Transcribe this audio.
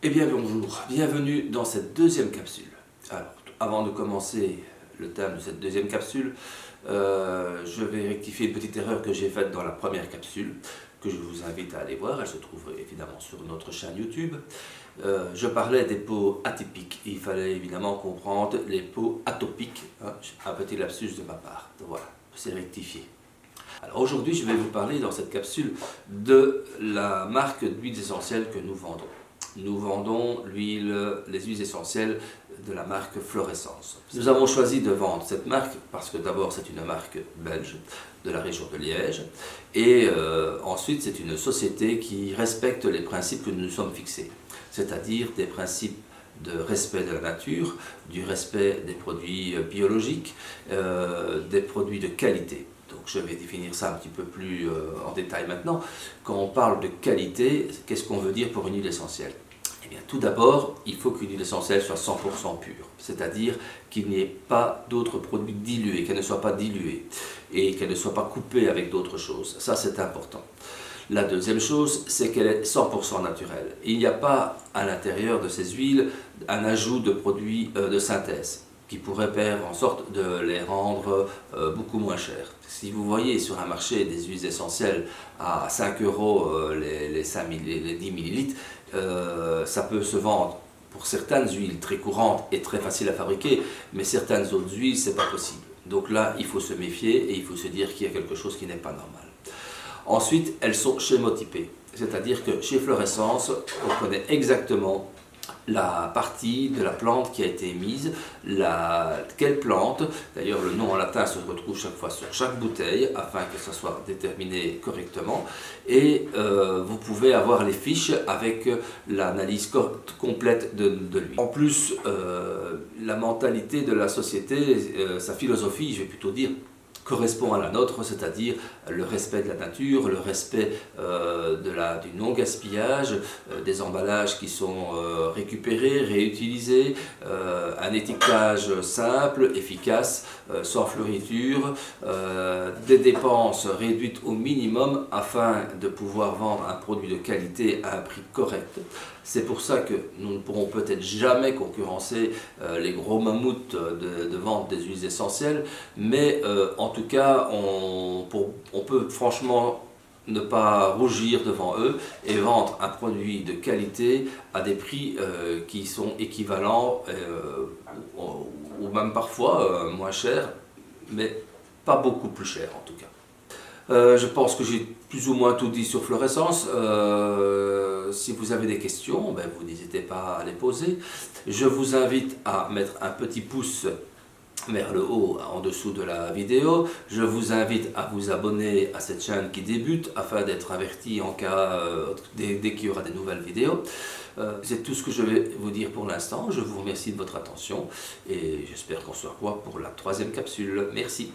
Eh bien bonjour, bienvenue dans cette deuxième capsule. Alors, avant de commencer le thème de cette deuxième capsule, je vais rectifier une petite erreur que j'ai faite dans la première capsule, que je vous invite à aller voir, elle se trouve évidemment sur notre chaîne YouTube. Je parlais des peaux atypiques, il fallait évidemment comprendre les peaux atopiques, hein, un petit lapsus de ma part, donc voilà, c'est rectifié. Alors aujourd'hui je vais vous parler dans cette capsule de la marque d'huiles essentielles que nous vendons. Nous vendons les huiles essentielles de la marque Florescence. Nous avons choisi de vendre cette marque parce que d'abord c'est une marque belge de la région de Liège et ensuite c'est une société qui respecte les principes que nous nous sommes fixés, c'est-à-dire des principes de respect de la nature, du respect des produits biologiques, des produits de qualité. Donc je vais définir ça un petit peu plus en détail maintenant. Quand on parle de qualité, qu'est-ce qu'on veut dire pour une huile essentielle? Eh bien, tout d'abord, il faut qu'une huile essentielle soit 100% pure, c'est-à-dire qu'il n'y ait pas d'autres produits dilués, qu'elle ne soit pas diluée et qu'elle ne soit pas coupée avec d'autres choses. Ça, c'est important. La deuxième chose, c'est qu'elle est 100% naturelle. Il n'y a pas à l'intérieur de ces huiles un ajout de produits de synthèse qui pourrait faire en sorte de les rendre beaucoup moins chers. Si vous voyez sur un marché des huiles essentielles à 5 € les 10 millilitres, ça peut se vendre pour certaines huiles très courantes et très faciles à fabriquer, mais certaines autres huiles, c'est pas possible. Donc là, il faut se méfier et il faut se dire qu'il y a quelque chose qui n'est pas normal. Ensuite, elles sont chémotypées, c'est-à-dire que chez Florescence, on connaît exactement la partie de la plante qui a été émise, quelle plante, d'ailleurs le nom en latin se retrouve chaque fois sur chaque bouteille afin que ça soit déterminé correctement et vous pouvez avoir les fiches avec l'analyse complète de lui. En plus, la mentalité de la société, sa philosophie, je vais plutôt dire, correspond à la nôtre, c'est-à-dire le respect de la nature, le respect du non-gaspillage, des emballages qui sont récupérés, réutilisés, un étiquetage simple, efficace, sans fleuriture, des dépenses réduites au minimum afin de pouvoir vendre un produit de qualité à un prix correct. C'est pour ça que nous ne pourrons peut-être jamais concurrencer les gros mammouths de vente des huiles essentielles, mais en tout cas, on peut franchement ne pas rougir devant eux et vendre un produit de qualité à des prix qui sont équivalents ou même parfois moins chers, mais pas beaucoup plus chers en tout cas. Je pense que j'ai plus ou moins tout dit sur Florescence. Si vous avez des questions, ben vous n'hésitez pas à les poser. Je vous invite à mettre un petit pouce vers le haut en dessous de la vidéo. Je vous invite à vous abonner à cette chaîne qui débute afin d'être averti en cas dès qu'il y aura des nouvelles vidéos. C'est tout ce que je vais vous dire pour l'instant. Je vous remercie de votre attention et j'espère qu'on se revoit pour la troisième capsule. Merci.